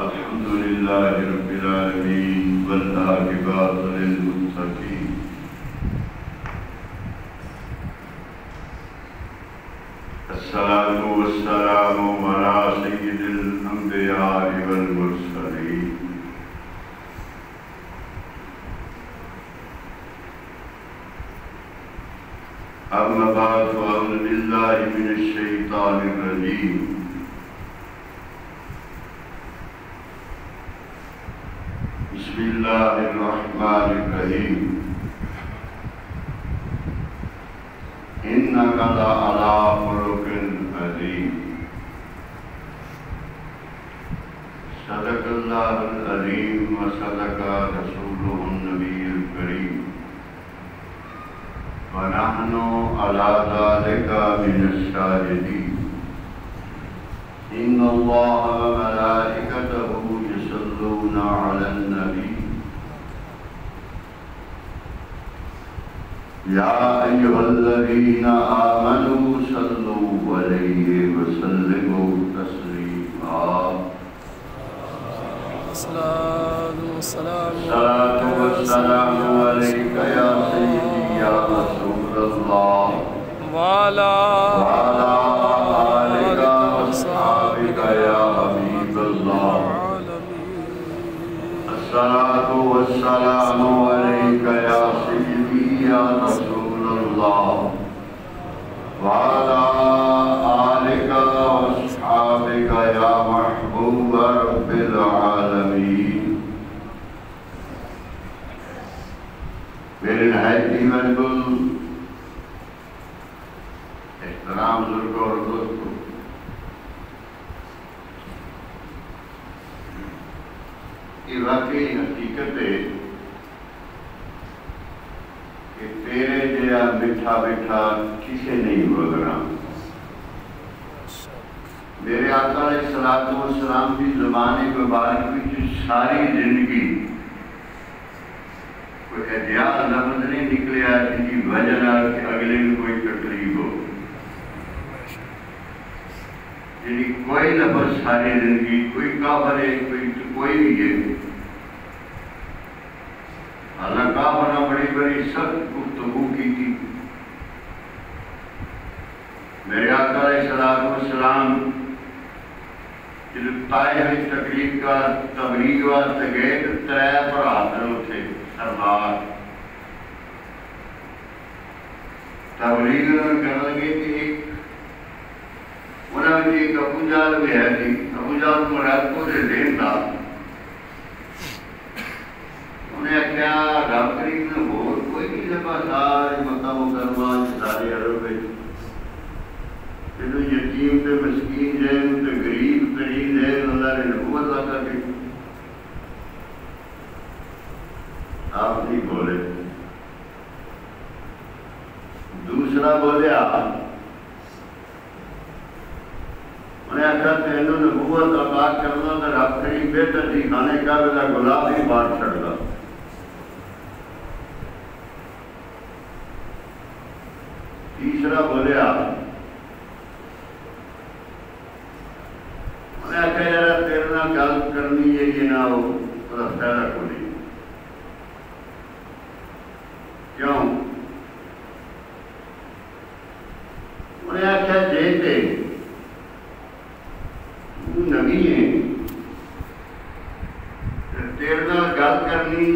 الحمد لله رب العالمين والعاقبة للمتقين الصلاة والسلام على سيد الأنبياء والمرسلين أما بعد فأعوذ بالله من الشيطان الرجيم بسم الله الرحمن الرحيم إنك لعلى خلق عظيم صدق الله العظيم وصدق رسوله النبي الكريم ونحن على ذلك من الشاهدين إن الله وملائكته يصلون على النبي يا أيها الذين آمنوا صلوا عليه وسلموا تسليما الصلاة والسلام عليك يا سيدي يا رسول الله وعلى آلك وأصحابك يا حبيب الله الصلاة والسلام عليك يا سيدي يا رسول الله وعلى آلك وأصحابك يا محبوب رب العالمين میرے نہایت محبوب احترام بزرگوں اور دوستوں، یہ واقعی حقیقت ہے کہ تیرے جیا میٹھا میٹھا کسے نہیں گزرا۔ میرے آقا علیہ السلام کی زبان مبارک میں ساری زندگی کوئی احتیاط لفظ نہیں نکلے آیا جن کی وجہ نہ کہ اگلے میں کوئی تکلیف ہو، یعنی کوئی لفظ ساری زندگی کوئی کافر ہے کوئی بھی ہے، اللہ کافر نے بڑی بڑی سخت گفتگو کی تھی۔ میرے آقا علیہ السلام جب طائف تقریب کا تبلیغ واسطے گئے تو 3 برادر تھے سردار، تبلیغ کرنے لگے کہ ایک انہوں نے ایک ابو جہل بھی ہے تھی، ابو جہل مراد کو سے دین تھا، انہیں کیا رب کریم نے اور کوئی نہیں لگا سارے مکہ مکرمہ سارے عرب میں جنہوں یتیم تے مسکین ہے تے غریب ترین ہے اللہ نے نبوت عطا کی۔ آپ نہیں بولے، دوسرا بولے آپ، انہیں آخر تینوں نبوت عطا کرنا تو رب کریم بہتر تھی کھانے کا بلا گلاب ہی بات چھڑتا۔ تیسرا بولے آپ، انہیں آخر یار تیرے نال گل کرنی ہے یہ نہ ہو تو فائدہ کو نہیں، کیوں؟ انہیں آخر جے تے نبی ہے تیرے نال گل کرنی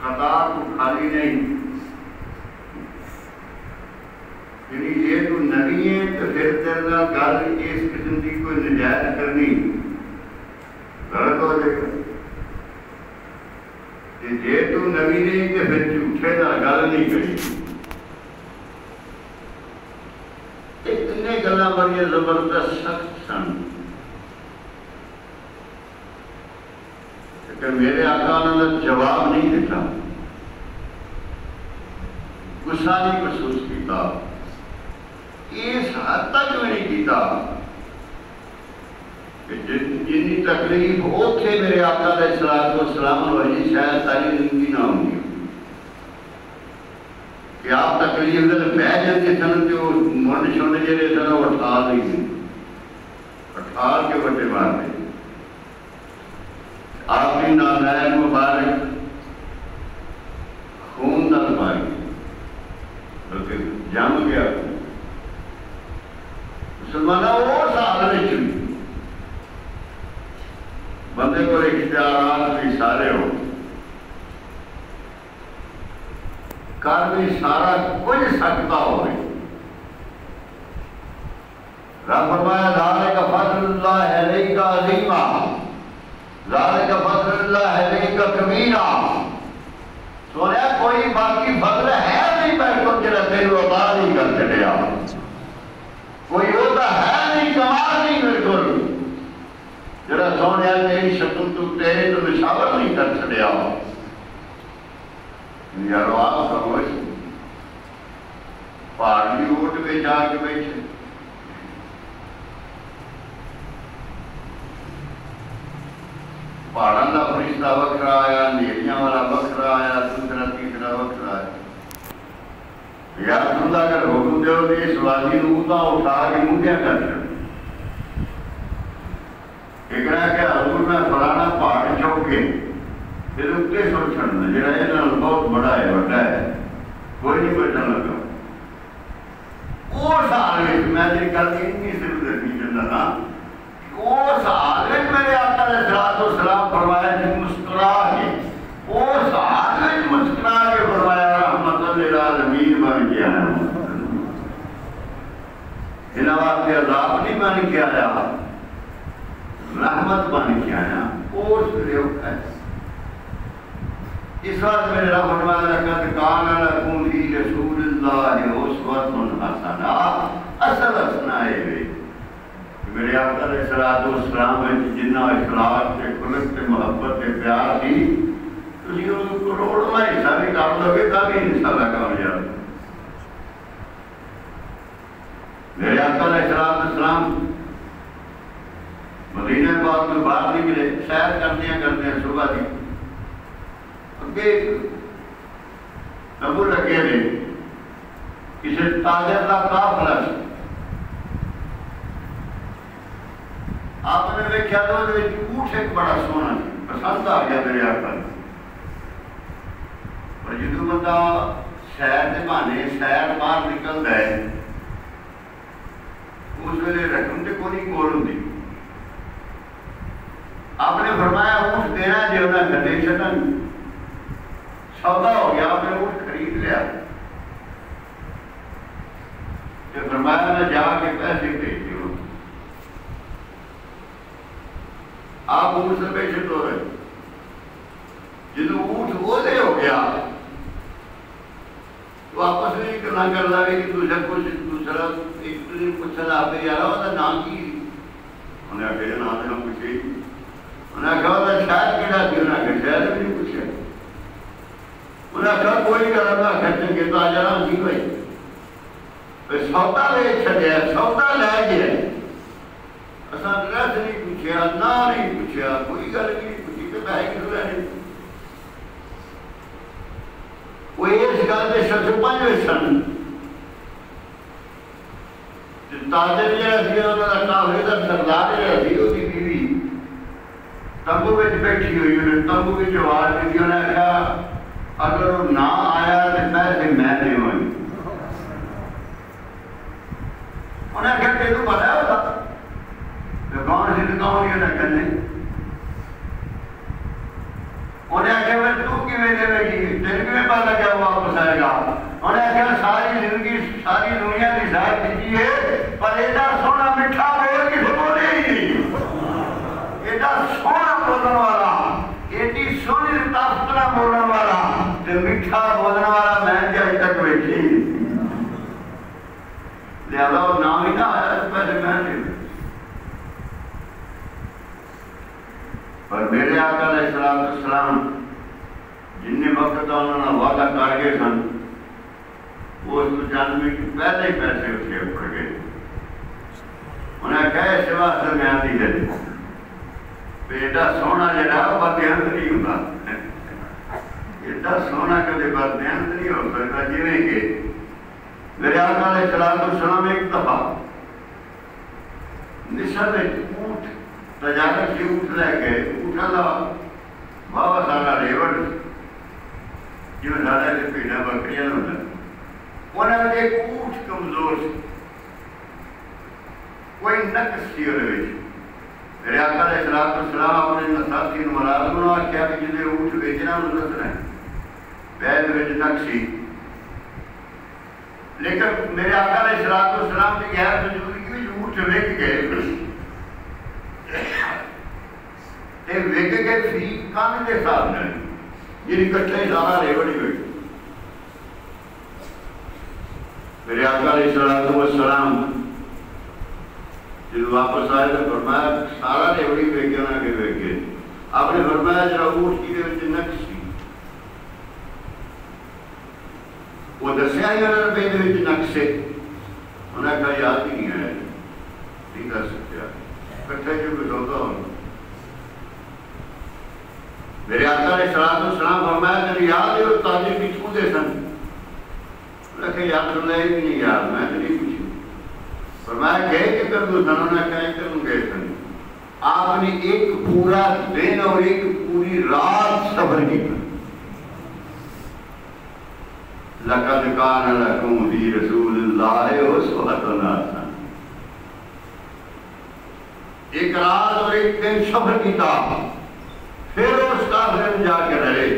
خطا تو خالی نہیں، یعنی یہ تو نبی ہے تو پھر تیرے نال گل اس قسم کی کوئی نجائز کرنی غلط ہو جائے گا۔ جے تو نبی نہیں تو پھر جھوٹے نال گل نہیں کری۔ اتنے گلاں بڑی زبردست سخت سن کہ میرے آقا نے جواب نہیں دیتا، غصہ نہیں محسوس کیتا، اس حد تک میں نہیں کیتا کہ جنی تکلیف اوتھے میرے آقا علیہ السلام ہوئی شاید ساری زندگی نہ ہوگی کہ آپ تکلیف دل بہ جاتے سن تو منڈ چھنڈ جڑے سن وہ اٹھا لئی اٹھال کے بٹے مار دے۔ اور جے تکلیف نہ ہوندی تو پھر تیرے نال گل نہیں کرنی، کیوں؟ انہیں آخیا جے تے نبی ہے تے تیرے نال گل اس قسم دی کوئی نجائز کرنی غلط ہو جائے گا۔ بندے کو اختیارات بھی سارے ہو، کر بھی سارا کچھ سکتا ہوئے۔ رب فرمایا ذالک فضل اللہ علیک عظیما، ذالک فضل اللہ علیک کبیرا۔ سونے کوئی باقی فضل ہے نہیں بیٹھو جڑا تیرے عطا نہیں کر چڑیا، کوئی ہوتا ہے نہیں کمال نہیں بالکل جڑا سونے تیری شکل تو تیرے تو نشاور نہیں کر چڑیا۔ یارو آپ سمجھ پہاڑی اوٹ میں جا کے بیٹھے، پہاڑاں کا فرشتہ وکھرا آیا، نیریاں والا وکھرا آیا، دوسرا تیسرا وکھرا آیا۔ یار تم اگر حکم دیو تو اس وادی نو تا اٹھا کے مونڈیاں کر چڑھ۔ ایک رہا کہ حضور میں فلانا پہاڑ چوک کے پھر اتنے سو چھڑنا جڑا یہ بہت بڑا ہے، بڑا ہے، کوئی نہیں بیٹھن لگا۔ اس حال میں میں نے گل اتنی صرف دیکھی چلنا نا، اس حال میں میرے آقا علیہ الصلوۃ والسلام فرمایا کہ مسکرا کے، اس حال میں مسکرا کے فرمایا رحمت للعالمین بن کے آیا ہوں۔ انہاں واسطے عذاب نہیں بن کے آیا، رحمت بن کے آیا۔ اس لیے اس وقت میرے رب فرمایا لقد کان لکم فی رسول اللہ اسوۃ حسنہ، اصل حسنہ ہے میرے آقا علیہ الصلوۃ والسلام میں جنہ اخلاق تے خلق تے محبت تے پیار تھی، تسی اس کروڑواں حصہ بھی کر دو گے تب بھی انشاءاللہ کامیاب۔ میرے آقا علیہ الصلوۃ والسلام مدینہ پاک میں باہر نکلے، سیر کرتے صبح کی اگے تبو لگے نے کسی تاجر کا قافلہ سی، آپ نے دیکھا تو اونٹ ایک بڑا سونا سی، پسند آ گیا میرے آقا کو۔ پر جدوں بندہ شہر کے بہانے سیر باہر نکلتا ہے اس ویلے رقم تے کوئی نہیں کول ہوندی، آپ نے فرمایا اونٹ دینا جو انہیں گھٹے چھٹن، سودا ہو گیا، آپ نے اونٹ خرید لیا۔ کہ فرمایا میں جا کے پیسے بھیج دیوں، آپ اونٹ سے پیچھے تو رہے۔ جدو اونٹ وولے ہو گیا تو آپس میں اتنا کر لگے کہ دوسرا ایک دوسرے پوچھا لاتے یار وہ نام کی، انہیں آخر نام نہ پوچھے، انہیں آخر شاید کہڑا تھی، انہیں آخر شاید بھی نہیں پوچھا، انہیں آخر کوئی کرنا خرچیں گے تو آ جانا سی بھائی سودا لے چھڑیا، سودا لے گیا، اساں ڈریس نہیں پوچھیا، نہ نہیں پوچھیا، کوئی گل نہیں پوچھی کہ بھائی کیوں رہنے۔ وہ اس گل کے شخص پنج سن، تاجر جہاں سی انہوں کا کافلے کا سردار جہاں سی وہ بیوی تمبو میں بیٹھی ہوئی، انہیں تمبو کی آواز دی، انہیں کہا اگر وہ نہ آیا تو پیسے میں دے ہوئی۔ انہیں کہا کہ تو پتا ہوتا تو کون سی دکان یہ نہ کرنے، انہیں کہا میں تو کی میں دے گی، تیرے کی میں پتا کیا واپس آئے گا۔ انہیں کہا ساری زندگی ساری دنیا کی ظاہر دیجی ہے پر ایڈا سونا مٹھا بول کسی بولے ہی نہیں، ایڈا سونا بولن والا، ایڈی سونی تافتنا بولن والا تو مٹھا بولن والا میں جائے تک بیٹھی، لہذا وہ نام ہی نہ آیا تو پہلے میں نہیں۔ پر میرے آقا علیہ الصلوۃ والسلام جن وقت انہوں نے وعدہ کر گئے سن وہ اس کو جاننے کی پہلے ہی پیسے اٹھے پڑ گئے، انہیں کہے سوا سے میں آتی ہے بیٹا سونا جڑا بدیانت نہیں ہوتا، ایڈا سونا کبھی بدیانت نہیں ہو سکتا۔ جویں کہ میرے آقا علیہ الصلوۃ والسلام ایک دفعہ نسل اونٹ تجارت سے اونٹ لے کے اونٹا لا بابا سارا ریوڑ جو سارا کے پیڑا بکریاں ہوتا، انہیں میں ایک اونٹ کمزور سی، کوئی نقص سی وہ میرے آقا علیہ السلام اپنے ساتھی ملازم نے آخیا کہ جنہیں اونٹ بیچنا انہوں دسنا ہے بیل وچ نقشی، لیکن میرے آقا علیہ السلام کی غیر موجودگی میں اونٹ وک گئے تے وک کے فی کن کے حساب نال جی کٹھے سارا ریوڑی ہوئی. میرے آقا علیہ السلام جب واپس آئے تو فرمایا سارا ریوڑی ویک گیا نہ کہ ویک گئے. آپ نے فرمایا جرا اونٹ کی دے نقش سی وہ دسیا ہی انہوں نے پہ نقشے انہیں کہا یاد ہی نہیں آیا نہیں کر سکتے کٹھے جو کچھ ہوتا ہوں. میرے آقا علیہ السلام فرمایا کہ یاد ہے وہ تاجر پیچھوں دے سن. انہیں کہا یاد اللہ ہی نہیں یاد میں نہیں پوچھوں. فرمایا گئے کہ کر دو سن انہیں کہا کہ گئے سن. آپ نے ایک پورا دن اور ایک پوری رات سفر کیا. لقد کان لکم فی رسول اللہ اسوۃ حسنہ. ایک رات اور ایک دن سفر کیا پھر اس کافر میں جا کے رہے.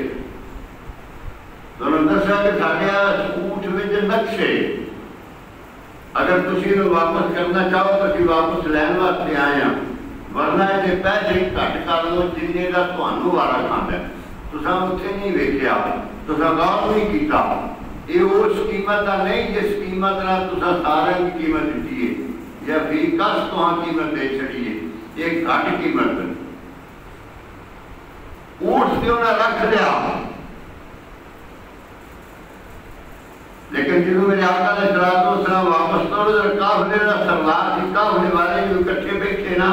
تو انہوں نے دسیا کہ ساڈے اونٹ وچ نقشے اگر تسی انہوں واپس کرنا چاہو تو اسی واپس لین واسطے آئے ہیں ورنہ یہ پیسے گھٹ کر لو جننے کا تمہوں والا کھانا ہے. تساں اتنے نہیں ویکھیا تساں غور نہیں کیتا. یہ اس قیمت کا نہیں جس قیمت نہ تساں سارے کی قیمت دیتی ہے یا فی کس تہاں قیمت دے چھڑی ہے. یہ گھٹ قیمت اونٹ سے انہیں رکھ دیا. لیکن جنہوں میرے آقا علیہ السلام واپس توڑ در کافلے کا سردار تھی کافلے والے جو کٹھے بیٹھے نا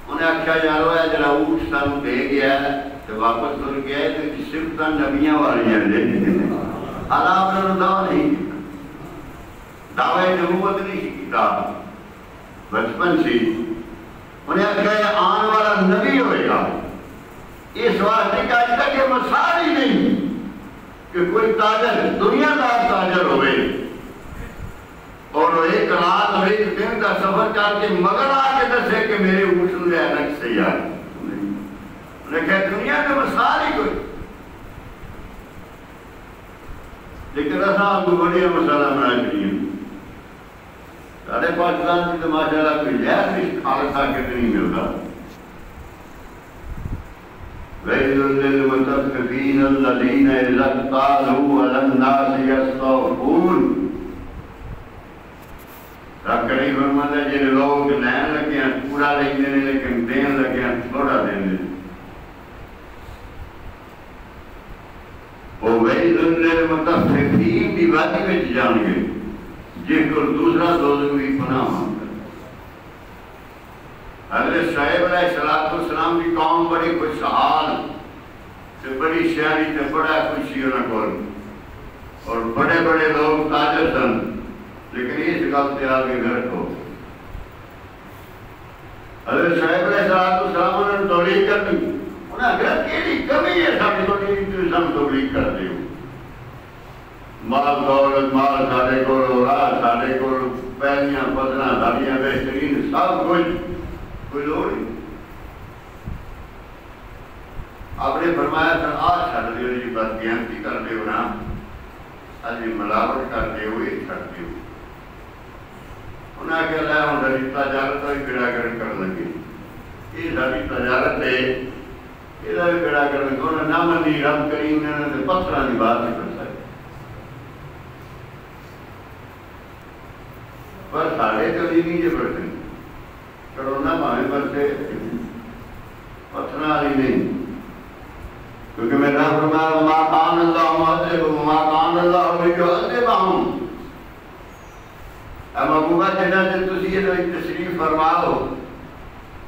انہیں آخیا یارو ہے جڑا اونٹ سانو دے گیا ہے تو واپس تر گیا ہے تو صفتاں نبیاں والی ہیں حالا آپ نے دعویٰ نہیں دعوی نبوت نہیں کیتا بچپن سی. انہیں آخیا یہ آن والا نبی ہوئے گا. اس واسطے کہ آج تک یہ مثال ہی نہیں کہ کوئی تاجر دنیا دار تاجر ہوئے اور ایک رات اور ایک دن کا سفر کر کے مگر آ کے دسے کہ میرے اونٹ نے الگ سے یار انہیں کہا دنیا میں مثال ہی کوئی. لیکن ایسا آپ کو بڑی مسئلہ بنا چاہیے سارے پاکستان کی تو ماشاءاللہ کوئی لہر نہیں خالصہ کے نہیں ملتا. وَيْلٌ لِّلْمُطَفِّفِينَ الَّذِينَ إِذَا اكْتَالُوا عَلَى النَّاسِ يَسْتَوْفُونَ. رب کریم فرماتا ہے جن لوگ لین لگے ہیں پورا لے دینے لیکن دین لگے ہیں تھوڑا دینے. وہ وَيْلٌ لِّلْمُطَفِّفِينَ بھی وادی میں جان گئے جن کو دوسرا دوزخ بھی پناہ مانگتا. حضرت شعیب علیہ السلام کی قوم بڑی خوشحال سے بڑی شہری سے بڑا خوشی ہونا کول اور بڑے بڑے لوگ تاجر سن لیکن اس گل سے آگے گھر کو حضرت شعیب علیہ السلام نے تولیق کرنی. انہیں اگر کیڑی کمی ہے ساری تولیق تو سم تولیق کر دیو. مال دولت مال سارے کو راہ سارے کو پہلیاں پتنا ساریاں بہترین سب کچھ کوئی لوڑ نہیں. آپ نے فرمایا سر آج چھڑ دیو جی بات بیانتی کر دیو نا آج ملاوٹ کر دیو یہ چھڑ دیو. انہیں کہا لیا ہوں ساری تجارت بھی بیڑا گرد کر لگے. یہ ساری تجارت ہے یہ بھی بیڑا گرد لگے. انہیں نہ منی رب کریم نے پتھران کی بات نہیں کر سکتے پر ساڑھے تو نہیں جو بڑھتے کرونا پاہمیں بڑھتے پتھران ہی نہیں. کیونکہ میں نے فرمایا وما کان اللہ معذب وما کان اللہ معذبہم. اب محبوبہ جنہ سے تسی یہ تشریف فرماؤ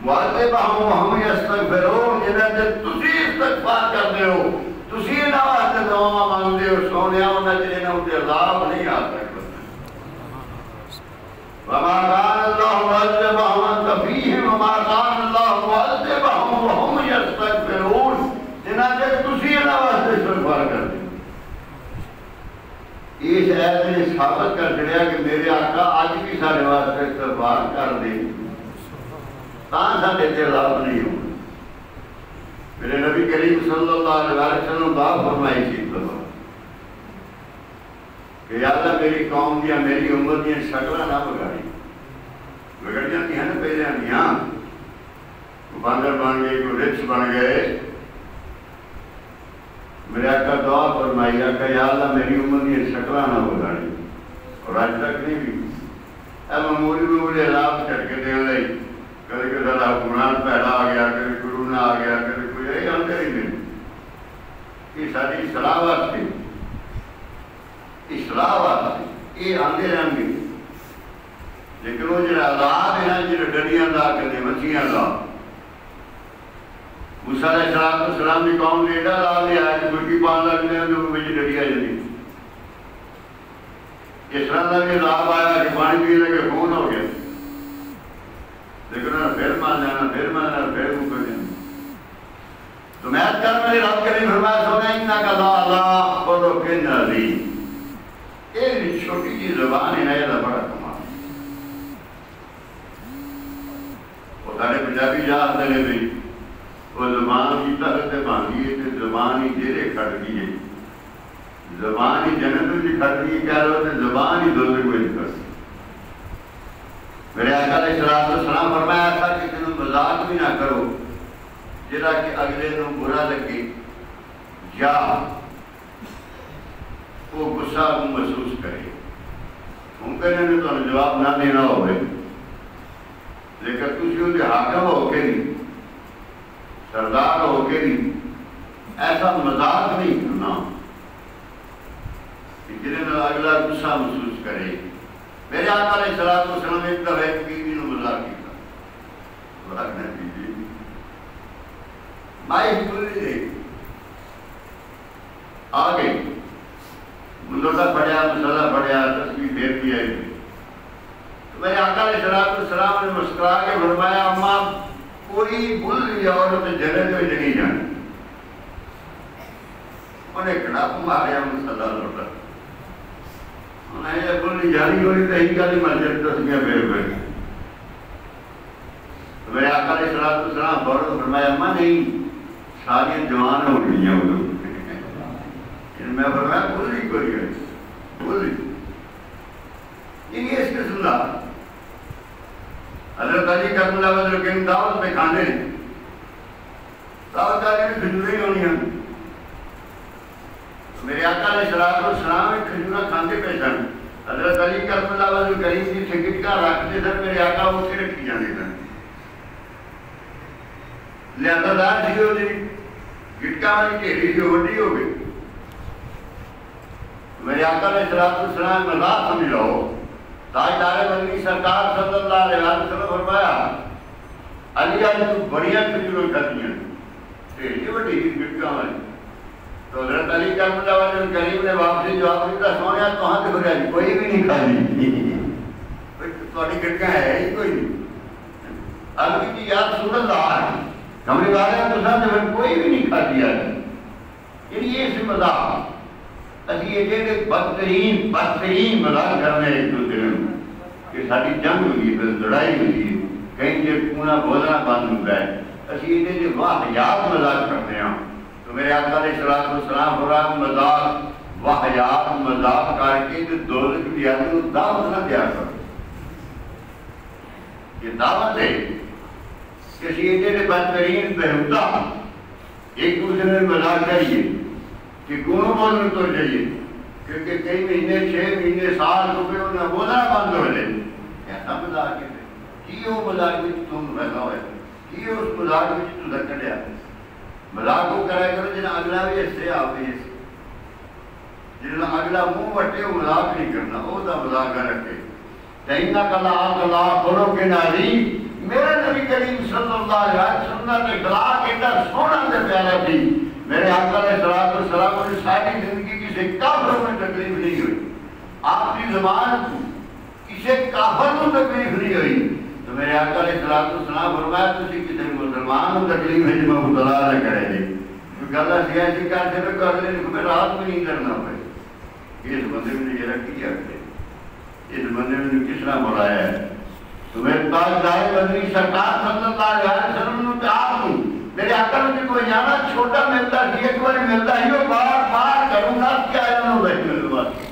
معذبہم وہم یستغفرون جنہ سے تسی استغفار کر دے ہو تسی نہ واسطے دعا مانگ دے ہو سونیا انہ جنہ انہیں عذاب نہیں آ سکتا. وما كان الله معذبهم وانت فيهم وما كان الله معذبهم وهم يستغفرون. جنازے تسی نہ واسطے استغفار کرتے. اس ایت نے ثابت کر دیا کہ میرے آقا آج بھی سارے واسطے استغفار کر دے ساڈے تے عذاب نہیں ہونا۔ میرے نبی کریم صلی اللہ علیہ وسلم دعا فرمائی تھی کہ یا اللہ میری قوم دیا میری امت دیا شکلیں نہ بگاڑی، بگڑ جاتی ہیں نا پہلے آنیاں، باندر بن گئے، کوئی رچ بن گئے۔ میرے آقا دعا فرمائی آقا یا اللہ میری امت دیا شکلیں نہ بگاڑی، اور آج تک نہیں بھی اے معمولی معمولی عذاب چڑھ کے دین لئی، کبھی کوئی سارا حکمران پیدا آ گیا، کبھی کورونا آ گیا، کبھی کوئی یہی آتے ہی نہیں۔ یہ ساری اصلاح واسطے، اصلاح واسطے یہ آتے رہیں گے، لیکن وہ جڑا عذاب ہے نا جڑے ڈریاں دا کدے مچھیاں دا، موسیٰ علیہ السلام کی قوم نے ایڈا عذاب لیا ہے کہ مرغی پان لگنے ہیں جو مجھے ڈریا جاتی۔ اس طرح کا بھی عذاب آیا کہ پانی پی لگے خون ہو گیا، لیکن انہوں نے پھر مان جانا، پھر مان جانا، پھر مکر جانا۔ تو میں کر میرے رب کریم فرمایا سونا انکا لا لا خلق عظیم۔ یہ چھوٹی جی زبان ہے نا، یہ بڑا کمال۔ وہ سارے پنجابی یاد دے بھی وہ زبان کی طرح سے باندھی ہے کہ زبان ہی جیرے کھڑ گئی ہے، زبان ہی جنت کی کھڑ گئی کہہ رہے ہوتے زبان ہی دوسرے کو نہیں کر سکتی۔ میرے آقا علیہ السلام فرمایا تھا کہ تم مذاق بھی نہ کرو جرا کہ اگلے نو برا لگے یا وہ غصہ محسوس کرے۔ ممکن ہے تو جواب نہ دینا ہوئے، لیکن تسی ان کے حاکم ہو کے نہیں، سردار ہو کے نہیں، ایسا مذاق نہیں کرنا کہ جنہیں اگلا غصہ محسوس کرے۔ میرے آقا علیہ السلام ایک دفعہ ایک بیوی نے مذاق کیا، مذاق نہ کیجیے، مائی کھلی دے آ گئی، مندوٹا پڑیا، مسئلہ پڑیا، تصویر پھیر دیا۔ تو میرے آقا علیہ السلام نے مسکرا کے فرمایا اماں کوئی بھول لیا عورت جنت میں نہیں جانا۔ انہیں کڑاپ ماریا، مسئلہ لوٹا، انہیں یہ بھول جانی ہوئی تو ہی گالی مسجد تسمیہ پھیر پھیر۔ تو میرے آقا علیہ السلام فوراً فرمایا اماں نہیں، ساری جوان ہو گئی ہیں وہ۔ میں فرمایا بھولی کوئی ہے، بھولی یہ اس قسم کا حضرت علی کرم اللہ وجہ کے دعوت میں کھانے دعوت کھانے میں کھجوریں ہونی ہیں۔ میرے آقا علیہ السلام میں کھجورہ کھانے پہ سن، حضرت علی کرم اللہ وجہ کریم کی ٹھکٹ کا رکھتے سن، میرے آقا وہ سے رکھی جانے سن۔ لہذا دار تھی وہ گٹکا والی ٹھیلی سے وڈی ہو گئی۔ میرے آقا علیہ السلام مذاق سمجھ لو، تاجدار مدنی سرکار صلی اللہ علیہ وسلم فرمایا علی تو بڑیاں کھجوریں کھاتی ہیں، ٹھیلی وڈی گٹکا والی۔ تو حضرت علی کرم اللہ وجہ کریم نے واپسی جواب دیتا سونیا کہاں سے بھریا جی کوئی بھی نہیں کھائی، تھوڑی گٹکا ہے ہی کوئی نہیں۔ عربی کی یاد رسول اللہ ہمیں بارے ہیں تو ساتھ کوئی بھی نہیں کھاتی ہے۔ یعنی یہ سے مذاق اسی یہ جیسے بدترین مذاق کرنے ایک دوسرے میں کہ ساری جنگ ہوئی ہے، لڑائی ہوئی ہے، کہیں جے پونا بولنا بند ہوتا ہے، اسی یہ جیسے واحیات مذاق کرتے ہیں۔ تو میرے آقا علیہ السلام فرمایا مذاق واحیات مذاق کر کے جو دوزخ کی آدمی کو دعوت نہ دیا کرو۔ یہ دعوت ہے کسی ایجے نے بدترین بہوتا ایک دوسرے میں مذاق کریے کہ گونوں بولنے تو جائیے، کیونکہ کئی مہینے 6 مہینے سال روپے انہیں بولنا بند ہو جائے۔ ایسا مذاق ہے کی وہ مذاق میں تم رہا ہوئے کی اس مذاق میں تو دکڑیا مذاق کو کرا کرو جنہیں اگلا بھی ایسے آپ بھی ایسے جنہیں اگلا منہ وٹے وہ مذاق نہیں کرنا، وہ دا مذاق نہ رکھے۔ تینہ کلا اللہ خلق عظیم، میرے نبی کریم صلی اللہ علیہ وسلم نے اخلاق اتنا سونا سے پیارا تھی۔ میرے آقا علیہ السلام نے ساری زندگی کسی کافر میں تکلیف نہیں ہوئی، آپ کی زبان کسی کافر میں تکلیف نہیں ہوئی۔ تو میرے آقا علیہ السلام فرمایا تسی کسی مسلمان کو تکلیف ہے جب مبتلا نہ کرے گی، کیونکہ اللہ سیاسی کار سے تو کر لیں ہمیں رات میں نہیں کرنا پڑے۔ اس بندے میں نے یہ رکھی ہے، اس بندے میں نے کس طرح بڑھایا ہے۔ تو میرے پاس دائے بدری سرکار صلی اللہ اللہ علیہ وسلم نے آپ کو میرے آقا نے کوئی جانا چھوٹا ملتا سی ایک بار ملتا ہی وہ بار بار کروں گا کیا جانا ہوگا اس میں بات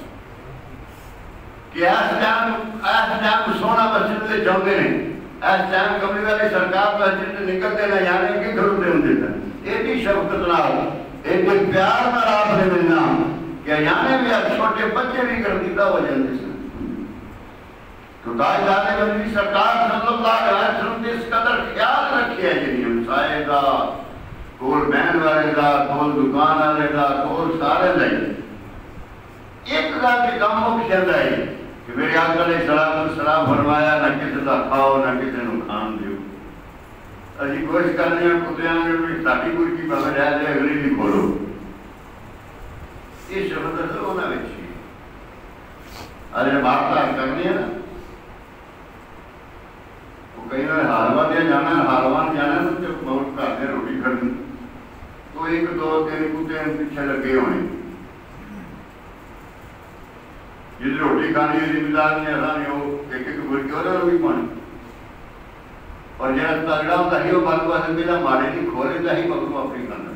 کہ ایس ٹائم سونا مسجد سے چاہتے ہیں ایس ٹائم کمری والی سرکار مسجد سے نکلتے نہ جانے کی گھروں دے دیتا ایڈی شفقت نال ایڈی پیار نال آپ نے ملنا کہ جانے بھی چھوٹے بچے بھی کر دیتا ہو جاندے سے تو تاجدار بندی سرکار صلی اللہ علیہ وسلم نے اس قدر خیال رکھیا ہے جنہی ہمسائے دا کول بہن والے دا کول دکان والے دا کول سارے دا ایک گل کے کام مقصد ہے کہ میرے آقا علیہ السلام فرمایا نہ کسی دا کھاؤ نہ کسی نو کھان دیو اسی کوشش کرنے ہیں کتیاں نے بھی ساڑھی کوئی کی بغیر ہے جائے اگلی نہیں کھولو یہ شبت ہے ہونا بچی آج بات کرنی ہے نا کہیں نہ حالوان دیا جانا ہے حالوان جانا ہے جب موت کرتے روٹی کھڑی تو ایک دو تین کتے پیچھے لگے ہوئے جس روٹی کھانی ہے ذمہ دار نے ایسا نہیں ہو ایک ایک بول کے ہو رہا روٹی پانی اور جہاں تگڑا ہوتا ہی وہ بات سے پہلا مارے نہیں کھولے تا ہی بکرو اپنی کرنا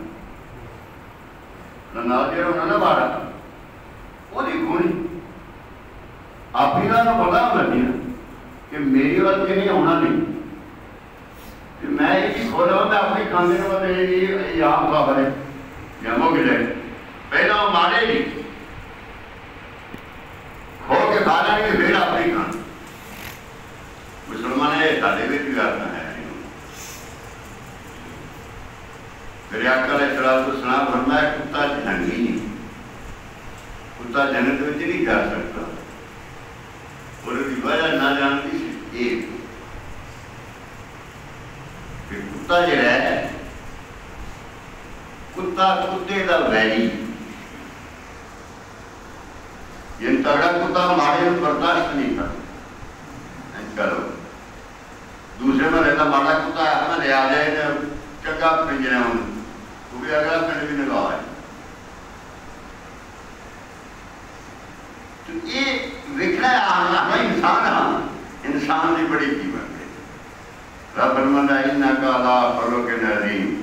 نہ ناظر ہونا نہ بارا وہ نہیں کھونی آپ ہی نہ پتا ہو لگی نا کہ میری وقت کے نہیں ہونا نہیں کہ میں ایک کھولا ہوں میں اپنی کھانے میں بتا یہ آپ کا بھرے جمعوں کے لئے پہلا وہ مارے گی کھو کے کھا لیں گے پھر اپنی کھانا مسلمان ہے سارے بھی کرنا ہے میرے آقا علیہ السلام فرمایا کتا جہنگی نہیں کتا جنت میں نہیں جا سکتا اور اس وجہ نہ جانتی سے ایک کہ کتا جو ہے کتا کتے دا ویلی یہ تگڑا کتا مارے میں برداشت نہیں کرتا کرو دوسرے میں رہتا مارا کتا ہے میں لے آ جائے چگا پنجرے ہوں تو بھی اگلا پنڈ بھی نگاہ ہے تو یہ وکھنا آنا ہے انسان دی بڑی قیمت ہے رب فرماتا ہے انکا لا خلق عظیم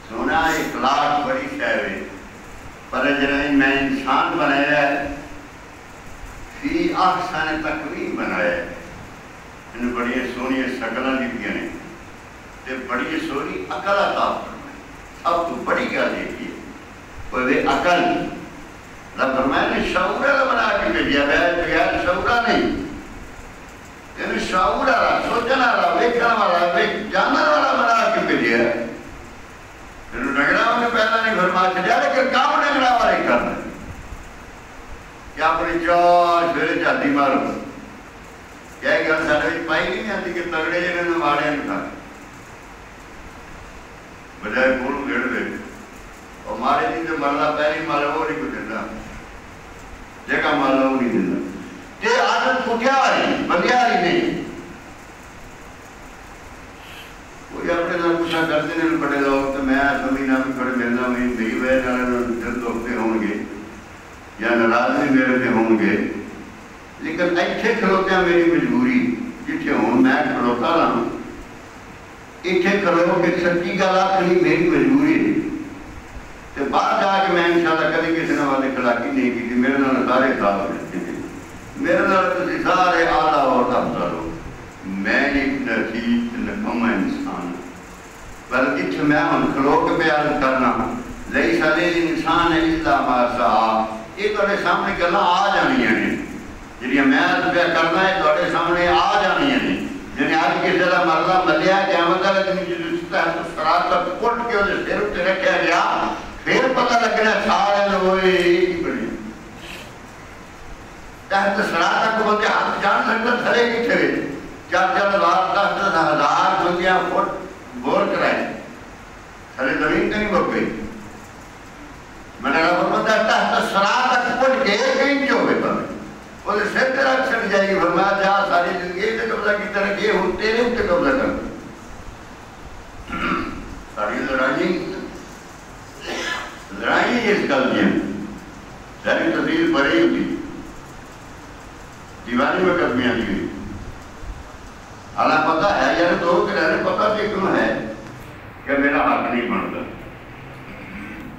سونا اخلاق بڑی شے ہے پر جنہیں میں انسان بنایا ہے فی احسن تقویم بنایا ہے ان بڑی سونی شکلاں دیتی ہیں تے بڑی سونی عقل عطا فرمائی اب تو بڑی کیا دیتی ہے وہ عقل رب فرمایا نے شعور بنا کے بھیجا بغیر شعور نہیں یعنی شعور والا سوچنے والا ویکھنے والا جاننے والا بنا کے بھیجا رگڑا نے پہلا نہیں فرمایا چلیا لیکن کام رگڑا والا ہی کرنا کیا اپنی چاش پھر چاہتی مارو کیا گل سارے پائی نہیں آتی کہ تگڑے جنہیں ماڑے نہیں کھا بجائے کون گھڑ دے اور مارے نہیں تو مرلا پہلی مارا وہ نہیں کچھ دیتا جگہ مارلا وہ نہیں دیتا یہ عادت پھوٹیا رہی بندیا رہی نہیں کوئی اپنے نام پوچھا کرتے ہیں بڑے لوگ تو میں سمجھنا بھی کھڑے ملنا بھی میری وجہ دل دکھتے ہوں گے یا ناراض میرے سے ہوں گے لیکن ایتھے کھلوتے ہیں میری مجبوری جتھے ہوں میں کھلوتا رہا ہوں ایتھے کھلو کہ سچی گل آخری میری مجبوری ہے تو باہر جا کے میں انشاءاللہ کبھی کسی نے والے کھلاکی نہیں کی میرے نال سارے خواب رہتے ہیں میرے نال تسی سارے آلہ اور افضل ہو میں ایک نتیج نکمہ انسان پر جتھے میں ہم کھلو کے بیان کرنا لیس علیہ انسان الا ما سعی یہ تھوڑے سامنے گلاں آ جانیاں نے جنہیں میں پہ کرنا ہے تھوڑے سامنے آ جانیاں نے جنہیں آج کسی طرح مرلہ ملیا قیامت ہے لیکن جس طرح سرات کا پٹ کے اسے سر اٹھے رکھا گیا پھر پتہ لگنا سارے لوگے ایک ہی بڑی تحت سرات کو بلکہ ہاتھ جان سکتا تھلے کی تھرے 4-4 لاکھ 10,000 بندیاں فٹ بور کرائے تھلے زمین نہیں بک گئی میں نے کہا فرماتا ہے تحت سرات تک پٹ کے ایک انچ ہو گئے پر وہ سر تیرا چھڑ جائے گی فرمایا جا ساری زندگی سے قبضہ کی طرح یہ ہوں تیرے ہوتے قبضہ کر ساری لڑائی اس کل دیا ساری تصویر بڑی ہوتی دیوانی میں قدمیاں دی ہوئی حالانکہ پتہ ہے یعنی دو کہ رہنے پتہ تھی کہ حق نہیں بنتا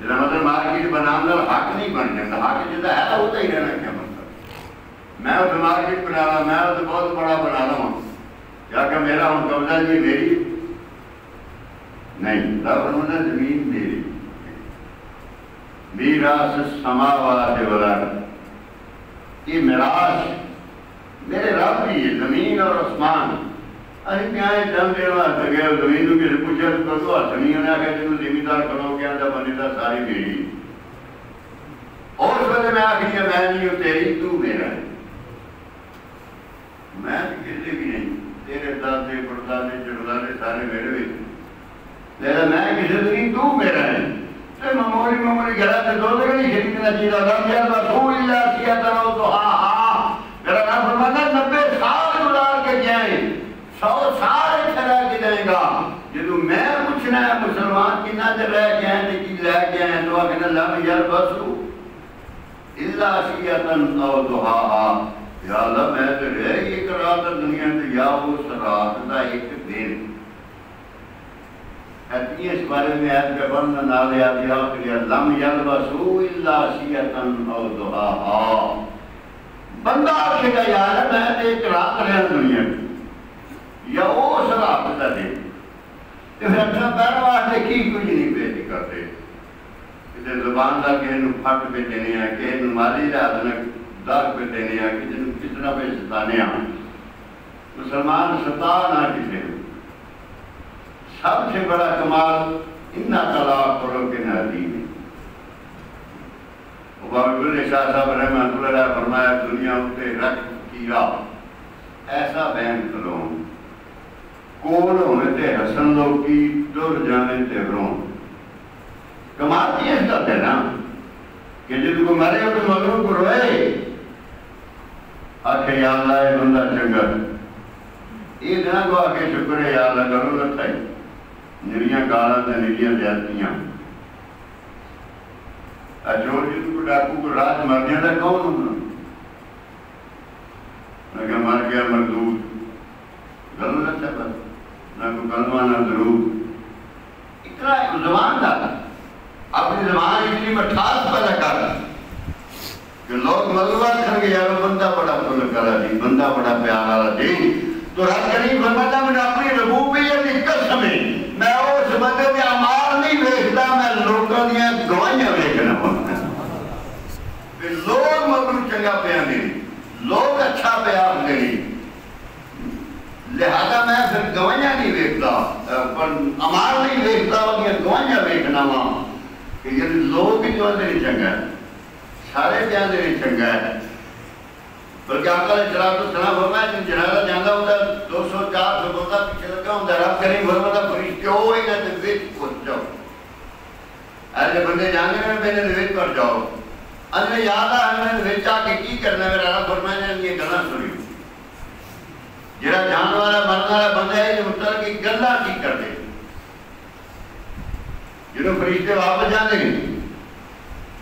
جہاں مطلب مارکیٹ بنانا حق نہیں بن جاتا حق جہاں ہے وہ تو ہی رہنا کیا مطلب میں اسے مارکیٹ بنا رہا میں اسے بہت بڑا بنا رہا ہوں یا کہ میرا ہوں قبضہ جی میری نہیں رب نے زمین میری میراث السماوات والارض یہ میراث میرے رب بھی ہے زمین اور آسمان ارے کیا ہے جب میرے واسطے گئے زمین کو کسی پوچھا تو زمین نے آگے جنہوں زمیندار کرو کیا تھا بنی تھا ساری میری اور اس وقت میں آخری ہے میں نہیں ہوں تیری تو میرا ہے میں کسی بھی نہیں تیرے دادے پردادے جردادے سارے میرے بھی لیکن میں کسی بھی تو میرا ہے معمولی گھر سے دو جگہ نہیں خریدنا چاہیے رسول اللہ کیا کرو تو ہاں ہاں میرا نام فرماتا 90 سال گزار کے جائیں 100 سال رہ کے جائے گا جدو میں پوچھنا ہے مسلمان کی نہ رہ کے ہیں کی لے کے ہیں تو آخر لم یلبسو الا عشیۃ او ضحاہا یا اللہ میں تو رہ ایک رات دنیا سے یا اس رات کا ایک دن اس بارے میں آیت کے بندہ نالے آدھیا کہ لم یلبسو الا عشیۃ او ضحاہا بندہ آخے گا یا اللہ میں تو ایک رات رہا دنیا میں یا اس رات کا دن تو پھر اپنا پہر واسطے کی کچھ نہیں پیش کرتے کسی زبان کا کسی نے پھٹ پہ دینے ہیں کسی نے مالی لحاظ نے داغ پہ دینے ہیں کسی نے کس طرح پہ ستانے ہیں مسلمان ستا نہ کسی سب سے بڑا کمال انہا طلاق کرو کے نادیم ہے بابل شاہ صاحب رحمۃ اللہ علیہ فرمایا دنیا اتے رکھ کیڑا ایسا بین کرو کول ہونے تے حسن لوگ کی دور جانے تے برون کمال کی اس کا ہے نا کہ جب کو مرے ہو تو مغلوب کو روئے آکھے یا اللہ اے بندہ چنگا یہ دنہ کو آکھے شکر ہے یا اللہ کرو لکھا ہے نریاں گالا تے نریاں زیادتیاں اچھوڑ جب کو ڈاکو کو رات مردیاں تھا کون ہونا لیکن مر گیا مردود گلو لکھا ہے بس نہ کوئی کلمہ نہ ضرور اتنا زبان تھا اپنی زبان اتنی مٹھاس پیدا کر کہ لوگ مغلوبات کر کے یارو بندہ بڑا پھول کرا دی بندہ بڑا پیارا دی تو رات کریم فرماتا میں نے اپنی ربوبیت کی قسم ہے میں اس بندے میں اعمال نہیں دیکھتا میں لوگوں دیا گواہیاں دیکھنا پڑتا کہ لوگ مغلوب چنگا پیار دیں لوگ اچھا پیار دیں لہذا میں پھر گواہیاں نہیں دیکھتا امار نہیں دیکھتا یہ گواہیاں دیکھنا وہاں کہ یہ لوگ جو اندر ہی چنگا ہے سارے بھی اندر ہی چنگا ہے بلکہ آقا علیہ السلام فرمایا جن جنازہ جاندہ ہوتا 200-400 بندہ پیچھے لگا ہوں رب کریم فرماتا فرشتے ہوئے نہ دویت پہنچ جاؤ ایسے بندے جانے میں پہلے دویت پر جاؤ اندر یاد ہے ہمیں دویت جا کے کی کرنا ہے رب فرمایا نے یہ گلہ سنی جرا جان والا مرنا والا بندہ ہے جو مطلب کی گلہ ٹھیک کر دے جنہوں فرشتے واپس جانے گے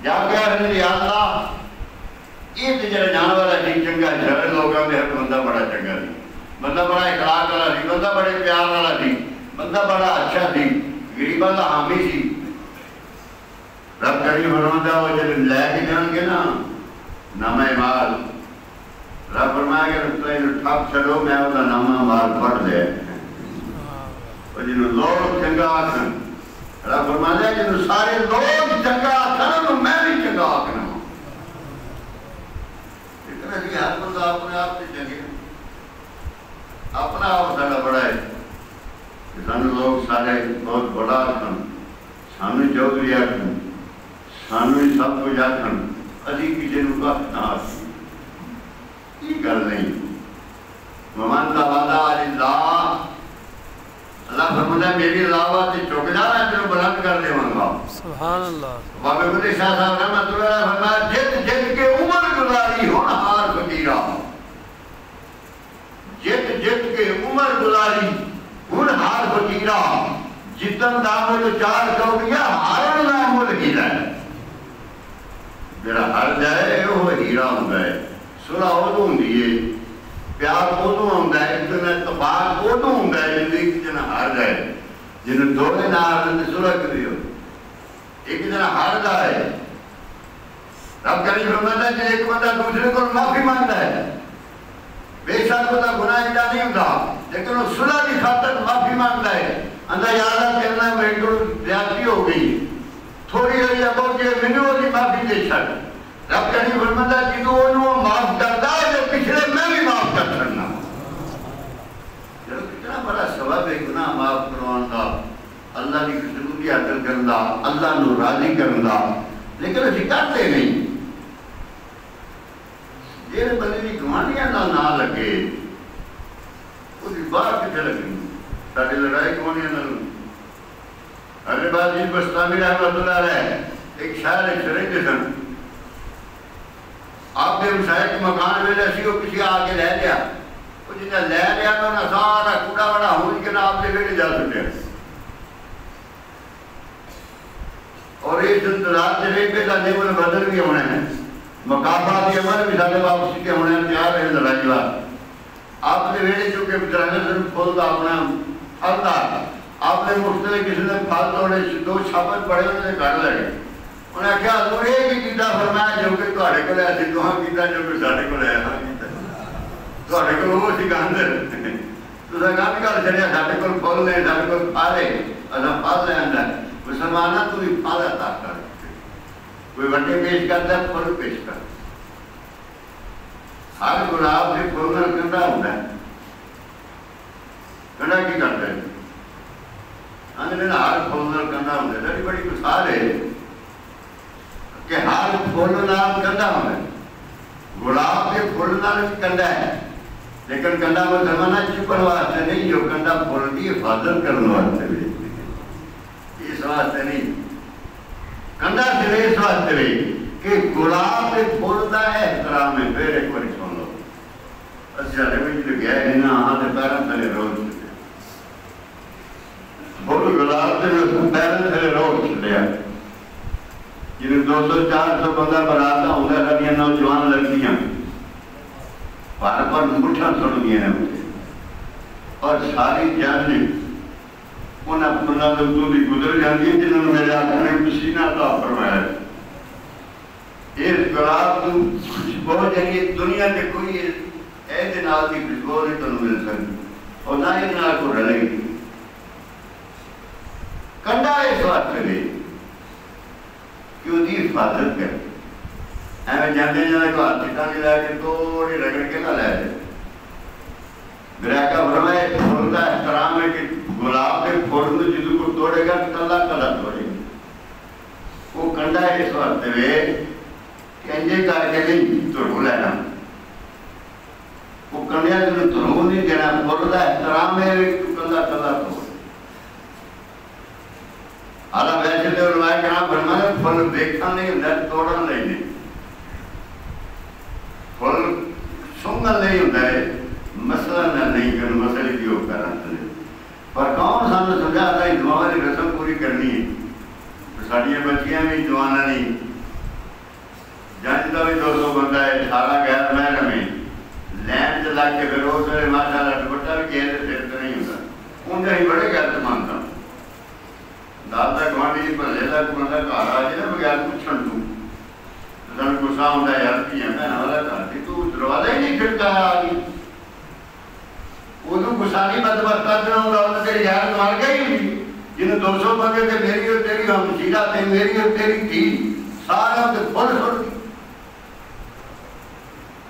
جا کے آخر یا اللہ یہ تو جرا جان والا ٹھیک چنگا جھڑے لوگوں میں بندہ بڑا چنگا تھی بندہ بڑا اخلاق والا تھی بندہ بڑے پیار والا تھی بندہ بڑا اچھا تھی غریبہ کا حامی تھی رب کریم فرماتا وہ جب لے کے جان گے نا نامہ مال رب فرمایا کہ تو انہوں ٹھاپ چھڑو میں ہوتا نامہ مال پڑھ دے اور جنہوں لوگ چنگا آکھن رب فرمایا کہ جنہوں سارے لوگ چنگا آکھن تو میں بھی چنگا آکھن ہوں اتنا کہ ہر بندہ اپنے آپ سے چنگے اپنا آپ ساڑھا بڑا ہے کہ سانو لوگ سارے بہت بڑا آکھن سانو چودری آکھن سانو ہی سب کچھ آکھن عزیز کی جنہوں کا نہ آکھن یہ گل نہیں ممان تواضع للہ اللہ فرماتا ہے میری علاوہ سے چک جا رہا ہے تیرے بلند کر دے منگا سبحان اللہ بابے بلے شاہ صاحب رحمت اللہ علیہ فرمایا جت جت کے عمر گزاری ہونہار فقیرہ جت جت کے عمر گزاری ہونہار فقیرہ جتن دامل چار کوڑیاں ہارن نامل ہیرہ ہے میرا ہر جائے وہ ہیرہ ہوں گئے سرا ادو ہوں پیار ادو ہوں اتنا اتفاق ادو ہوں زندگی جنا ہار جائے جنہوں دو دن آرند سلح کری ہو ایک دن ہاردا ہے رب کریم فرماتا ہے کہ ایک بندہ دوسرے کو معافی مانگتا ہے بے شک وہ گناہ ایڈا نہیں ہوتا لیکن وہ صلح کی خاطر معافی مانگتا ہے اندر یا اللہ کہنا میرے کو زیادتی ہو گئی تھوڑی ہوئی ابو کہ مینوں دی معافی دے چھڈ رب کریم فرماتا ہے کہ وہ معاف کرتا ہے جو پچھلے میں بھی معاف کر چھڈنا کتنا بڑا ثواب ہے گناہ معاف کروان دا اللہ کی ضروری حاصل کرنا اللہ نو راضی کرنا لیکن اسی کرتے نہیں جیڑے بندے دی گوانیاں نہ لگے وہ دی بات کتے لگی ساڈی لڑائی گوانیاں نہ حضرت بازی بستامی رحمۃ اللہ علیہ ایک شاعر رہتے سن آپ نے مسائل کے مکان میں اسی کو کسی آ کے لے لیا وہ جنہیں لے لیا تو انہیں سارا کوڑا بڑا ہوئی کہ نہ آپ نے بیٹے جا سکتے اور اس انتظار سے رہے پہ تانے وہ بدل بھی ہونے ہیں مقابلہ عمل بھی سارے واپسی کے ہونے تیار ہے لڑائی بات آپ نے ویڑے چونکہ بچرانے سے کھولتا اپنا پھلتا آپ نے مختلف کسی نے پھل توڑے دو شابت پڑے انہوں نے گھر لگے انہیں کیا حضور یہ بھی کیتا فرمایا جو کہ تہاڈے کول ایسے دوہاں کیتا جو کہ ساڈے کول ایسا کیتا تہاڈے کول وہ سی گاندر تو کام کر چڑیا ساڈے کول پھل نے ساڈے کول پھالے اساں پھل لے آندا مسلماناں تو بھی پھل عطا کر کوئی وڈے پیش کرتا ہے پھل پیش کرتا ہر گلاب سے پھول نہ کنڈا ہوتا ہے کنڈا کی کرتا ہے ہر پھول نہ کنڈا ہوتا ہے بڑی مثال ہے کہ ہر پھول نال کنڈا ہوتا ہے گلاب کے پھول نال کنڈا ہے لیکن کنڈا وہ زمانہ چھپن واسطے نہیں جو کنڈا پھول کی حفاظت کرنے واسطے بھی اس واسطے نہیں کنڈا سے اس واسطے بھی کہ گلاب کے پھول کا احترام ہے پھر ایک بار سن لو اچھا میں جو گیا ہے نا ہاں تے پیراں تھلے روز پھول گلاب سے پیراں تھلے روز چلیا جنہیں 200-400 بندہ بناتا ہوں گا سب یہ نوجوان لڑکیاں پر مٹھا سڑ گیا ہے مجھے اور ساری جانیں انہاں پھولاں دے تو بھی گزر جاندی جنہوں نے میرے آقا نے پسینہ عطا فرمایا اس گلاب کو خوشبو جنگی دنیا کے کوئی ایسے نال کی خوشبو نہیں تو مل سکتی اور نہ ہی نال کو رلے گی کنڈا اس وقت کرے کیوں دی حفاظت کر ایویں جانے جانے کو ہاتھ چٹا کے لائے کہ تھوڑی رگڑ کے نہ لائے میرا کا فرمائے پھول کا احترام ہے کہ گلاب کے پھول میں جدو کو توڑے گا کلا کلا توڑے گا وہ کنڈا اس وقت میں کنجے کر کے نہیں ترو لینا وہ کنڈیا جو ترو نہیں دینا پھول کا احترام ہے کلا کلا توڑے حالا ویسے تو علماء کرام فرمایا پھل دیکھا نہیں ہوتا توڑا نہیں پھل سنگل نہیں ہوتا ہے مسئلہ نہ نہیں کرنا مسئلے کی ہو کر پر کون سامنے سمجھا تھا اس دعا والی رسم پوری کرنی ہے ساڑیاں بچیاں بھی دعانا نہیں جانتا بھی 200 بندہ ہے سارا غیر محرم میں لین چلا کے پھر روز میں ماشاءاللہ دوپٹہ بھی کہہ دے پھر تو نہیں ہوتا ان کا ہی بڑے غیر مانتا دادا گوانڈی پر لیلا کو بندہ کہا آج ہے بغیر پوچھن تو سن گسا ہوتا ہے یار کی ہے میں والا کہا تو دروازہ ہی نہیں کھڑتا ہے آگے وہ تو گسانی بدبختہ نہ ہوگا انہوں تیری غیر مار گئی ہوئی جنہیں 200 بندے تھے میری اور تیری ہمشیرہ تھے میری اور تیری تھی سارے ہوتے پھل چھوڑ دی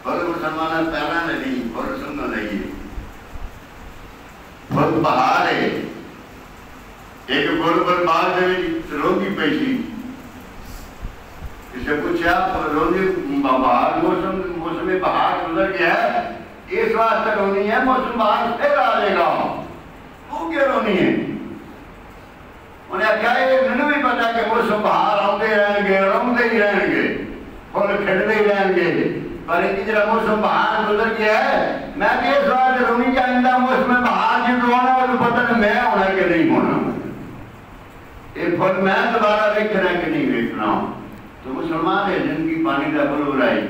پھل مسلمانہ پیرا نہیں پھل سننا نہیں پھل بہار ہے ایک پھل پر بہار سے روگی پیشی اسے پوچھا روگی بہار موسم بہار گزر گیا ہے اس واسطے رونی ہے موسم بہار پھر آ جائے گا وہ کیا رونی ہے انہیں کہا یہ میں بھی پتا کہ موسم بہار آتے رہیں گے رونتے ہی رہیں گے پھول کھڑتے ہی رہیں گے پر ایک جرا موسم بہار گزر گیا ہے میں بھی اس واسطے رونی چاہیے موسم بہار جب رونا وہ تو پتہ نہیں میں ہونا کہ نہیں ہونا یہ پھول میں دوبارہ دیکھنا کہ نہیں دیکھنا تو مسلمان ہے جن کی پانی کا پھول ہو رہی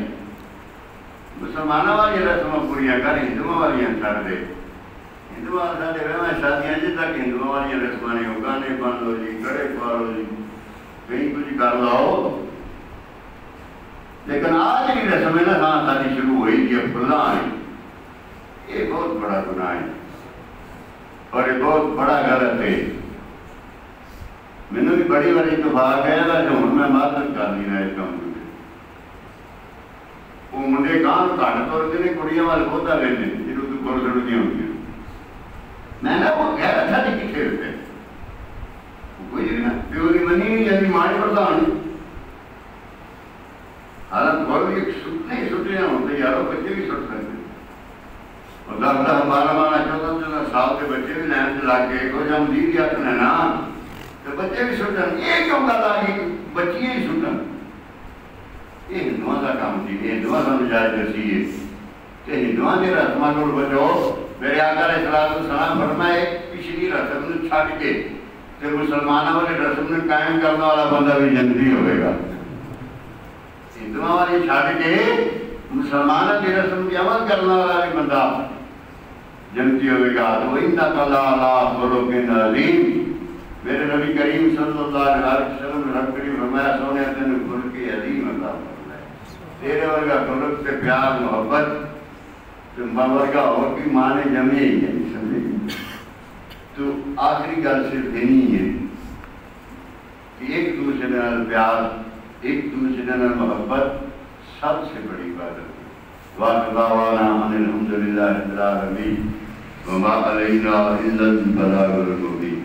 مسلمانوں والی رسموں پوریاں کر ہندوؤں والی چھڑ دے ہندو سارے وہاں شادیاں جی تک ہندو والی رسم نے گانے بن لو جی کڑے پارو جی کہیں کچھ کر لاؤ. لیکن آج کی رسم ہے نا ساری شروع ہوئی تھی فلاں یہ بہت بڑا گناہ ہے اور یہ بہت بڑا غلط ہے. مینوں بھی بڑی بڑی اتفاق ہے جو ہوں میں معذرت کر نہیں رہا اس کام کو. وہ منڈے کان گھٹ توڑتے ہیں کڑیاں والے بہت لیتے ہیں جنہوں تو گول سڑکیاں ہوتی ہیں. میں نے وہ غیر اچھا نہیں کتنے ہوتے کوئی نا پیو کی منی نہیں جاتی ماڑی پردھان حالانکہ گول بھی سٹنے ہی سٹنے ہوتے یاروں بچے بھی سٹ سکتے اور 10 12 14 سال کے بچے بھی لائن سے لا کے کو جب مدیر یا تو نا تو بچے بھی سٹن. یہ کیوں کہتا کہ بچیاں ہی سٹن؟ یہ ہندوؤں کا کام تھی. ہندوؤں کا مجاز رسی ہے کہ ہندوؤں کے رسموں کو بچو. میرے آقا علیہ السلام فرمائے پچھلی رسم نے چھڈ کے تے مسلمانوں والی رسم نے قائم کرنے والا بندہ بھی جنتی ہوئے گا. ہندوؤں والی چھڈ کے مسلمانوں کی رسم کی عمل کرنے والا بھی بندہ جنتی ہوئے گا. تو انک لعلی خلق عظیم. میرے نبی کریم صلی اللہ علیہ وسلم نے رب کریم فرمایا سونے تین خلق عظیم اللہ فرمایا. تیرے ورگا خلق سے پیار محبت ورگا اور بھی معنی جمعے ہی ہے سمجھے. تو آخری گل صرف یہی ہے کہ ایک دوسرے نال پیار ایک دوسرے نال محبت سب سے بڑی عبادت ہے. واقع دعوانا ان الحمدللہ رب العالمین وما علینا الا البلاغ المبین.